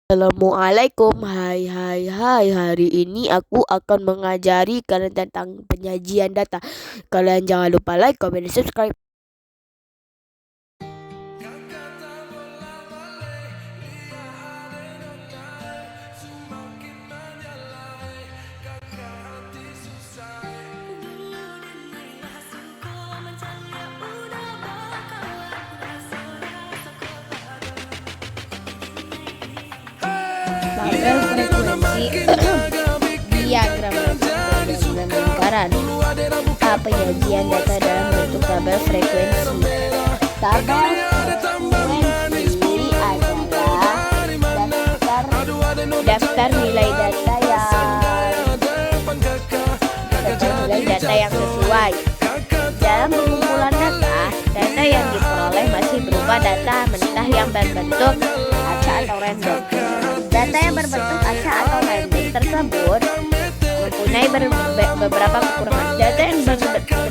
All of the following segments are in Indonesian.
Assalamualaikum, hai, hari ini aku akan mengajari kalian tentang penyajian data. Kalian jangan lupa like, comment, dan subscribe. Tabel frekuensi diagram lingkaran. Penyajian data dalam bentuk tabel frekuensi. Tabel frekuensi adalah daftar nilai data yang sesuai. Dalam pengumpulan data yang diperoleh masih berupa data mentah yang berbentuk acak atau random. Data yang berbentuk acak atau random tersebut mempunyai beberapa kekurangan. Data yang berbentuk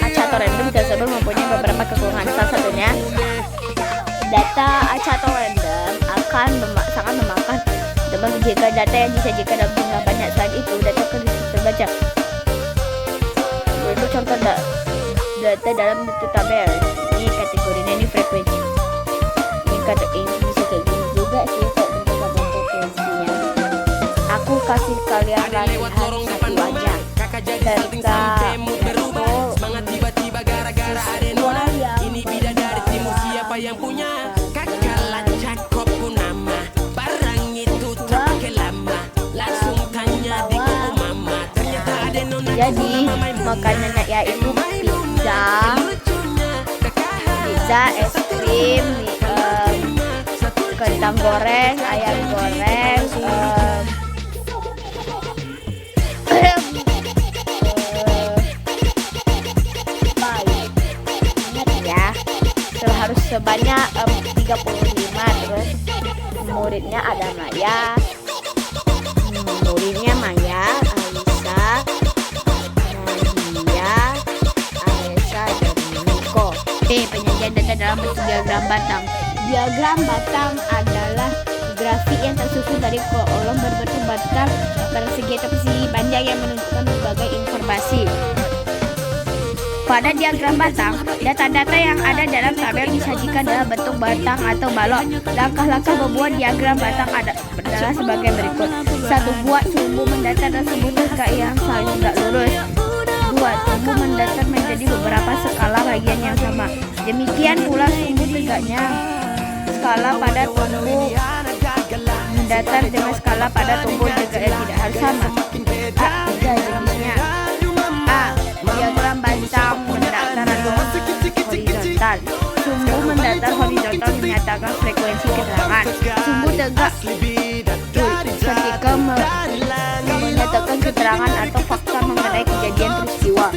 acak atau random tersebut mempunyai beberapa kekurangan. Salah satunya, data acak atau random akan sangat memakan teman jika data yang disajikan dalam jumlah banyak. Selain itu, data terbaca. Yaitu contoh data dalam bentuk tabel. Ini kategorinya, ini frekuensi. Ini bisa kayak gini juga sih kok bentuk tabel frekuensinya. Aku kasih kalian latihan satu aja. Ketika semangat tiba-tiba gara-gara ada nona. Ini bidadari timur, siapa yang punya? Kakalan cakopku nama. Barang itu tak pakai lama. Langsung tanya di koko mama. Ternyata ada nona. jadi makanannya yaitu pizza, es krim, kentang goreng, ayam goreng, harus sebanyak 35. Terus muridnya ada Maya, Alisa, Nadia, Alesa, dan Niko. Penyajian data dalam bentuk diagram batang. Diagram batang adalah grafik yang tersusun dari kolom berbentuk batang persegi atau persegi panjang yang menunjukkan berbagai informasi. Pada diagram batang, data-data yang ada dalam tabel disajikan dalam bentuk batang atau balok. Langkah-langkah membuat diagram batang adalah sebagai berikut. 1. Buat sumbu mendatar tersebut tegak yang saling tidak lurus. 2. Sumbu mendatar menjadi beberapa skala bagian yang sama. Demikian pula sumbu tegaknya skala pada tumbuh mendatar dengan skala pada tumbuh tegak yang tidak harus sama. Jenisnya: diagram batang mendatar atau horizontal. Sumbu mendatar horizontal menyatakan frekuensi keterangan. Sumbu tegak ketika menyatakan keterangan atau fakta mengenai kejadian peristiwa.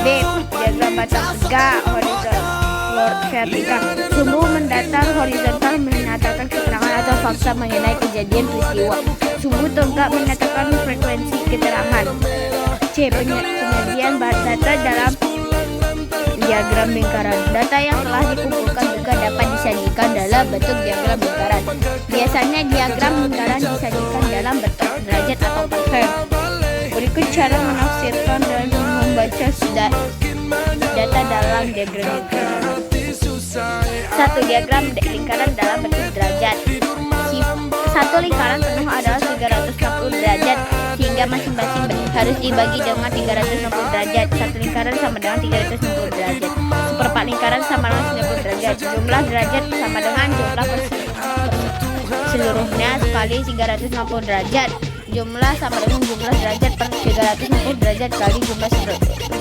B. Diagram batang tegak horizontal vertikal. Sumbu mendatar horizontal menyatakan keterangan atau fakta mengenai kejadian peristiwa. Sumbu tegak menyatakan frekuensi keterangan. C. Penyajian data dalam diagram lingkaran. Data yang telah dikumpulkan juga dapat disajikan dalam bentuk diagram lingkaran. Biasanya diagram lingkaran disajikan dalam bentuk derajat atau persen. Berikut cara menafsirkan dan membaca data dalam diagram lingkaran. 1. Diagram lingkaran dalam bentuk derajat. Satu lingkaran penuh adalah 360 derajat, sehingga masing-masing harus dibagi dengan 360 derajat. Satu lingkaran sama dengan 360 derajat. Seperempat lingkaran sama dengan 90 derajat. Jumlah derajat sama dengan jumlah seluruhnya kali 360 derajat. Jumlah sama dengan jumlah derajat per 360 derajat kali jumlah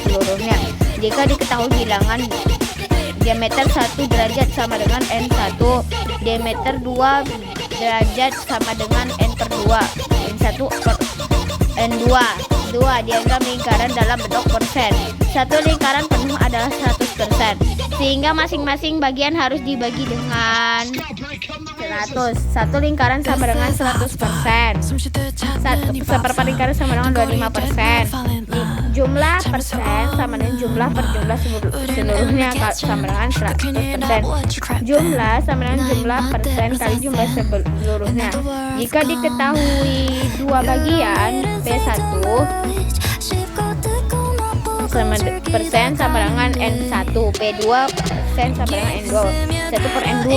seluruhnya. Jika diketahui bilangan diameter 1 derajat sama dengan N1, diameter 2 derajat sama dengan N per 2, N1 per N2. 2. Diagram lingkaran dalam bentuk persen. Satu lingkaran penuh adalah 100%, sehingga masing-masing bagian harus dibagi dengan 100. Satu lingkaran sama dengan 100%. Seperempat lingkaran sama dengan 25%. Jumlah persen sama dengan jumlah per jumlah seluruhnya sama dengan 100%. Jumlah sama dengan jumlah persen kali jumlah seluruhnya. Jika diketahui dua bagian P1 persen sama dengan N1, P2 persen sama dengan N2, 1 per N2.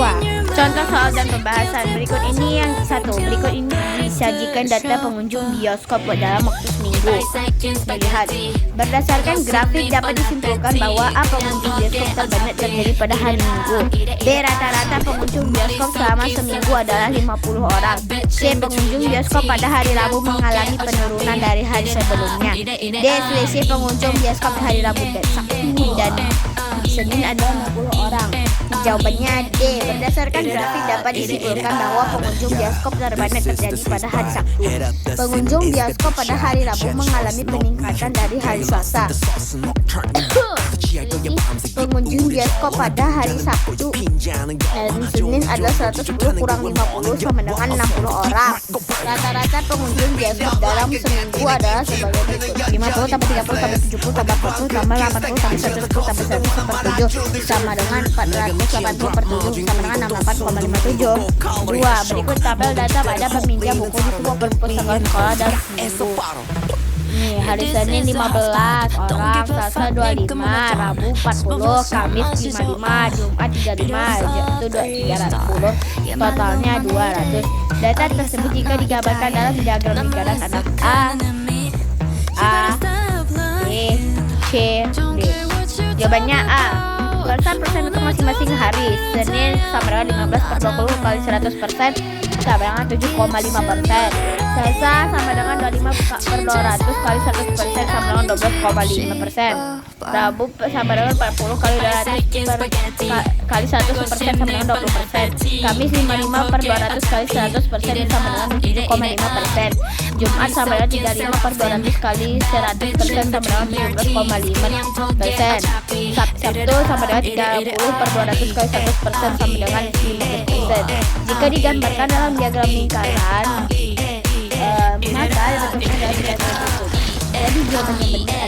Contoh soal dan pembahasan berikut ini yang satu. Berikut ini disajikan data pengunjung bioskop dalam waktu seminggu. Melihat berdasarkan grafik dapat disimpulkan bahwa A. Pengunjung bioskop terbanyak terjadi pada hari Minggu. B. Rata-rata pengunjung bioskop selama seminggu adalah 50 orang. C. Pengunjung bioskop pada hari Rabu mengalami penurunan dari hari sebelumnya. D. Selisih pengunjung bioskop hari Rabu dan Sabtu dan Senin adalah 50 orang. Jawabannya D. Berdasarkan grafik dapat disimpulkan bahwa pengunjung bioskop terbanyak terjadi pada hari Sabtu. Pengunjung bioskop pada hari Rabu mengalami peningkatan dari hari Selasa. Pengunjung bioskop pada hari Sabtu dan Senin adalah 110 kurang 50 sama dengan 60 orang. Rata-rata pengunjung bioskop dalam seminggu adalah sebagai berikut: 50 tambah 30 tambah 70 tambah 40 tambah 80 tambah 110 tambah 100 per 7 sama dengan 480 per 7 sama dengan 68,57. 2. Berikut tabel data pada peminjam buku di sebuah perpustakaan sekolah dalam seminggu. Nih, hari Senin 15 orang, Selasa 25, Rabu 40, Kamis 55, Jumat 35, Sabtu 310, totalnya 200. Data tersebut jika digambarkan dalam diagram lingkaran anak A, B, C, D. Jawabannya A. Persen untuk masing-masing hari. Senin sama dengan 15 per 20 kali 100% sama dengan 7,5%. Selasa sama dengan 25 per 200 kali 100% sama dengan 12,5%. Rabu sama dengan 40 kali 200 kali 100% sama dengan 20%. Kamis 55 per 200 kali 100% sama dengan 7,5%. Jumat sama dengan 35 per 200 kali 100% sama dengan 17,5%. Sabtu sama dengan 30 per 200 kali 100% sama dengan 15%. Jika digambarkan dalam diagram lingkaran, maka bentuknya adalah tidak berikut. Jadi jawabannya benar.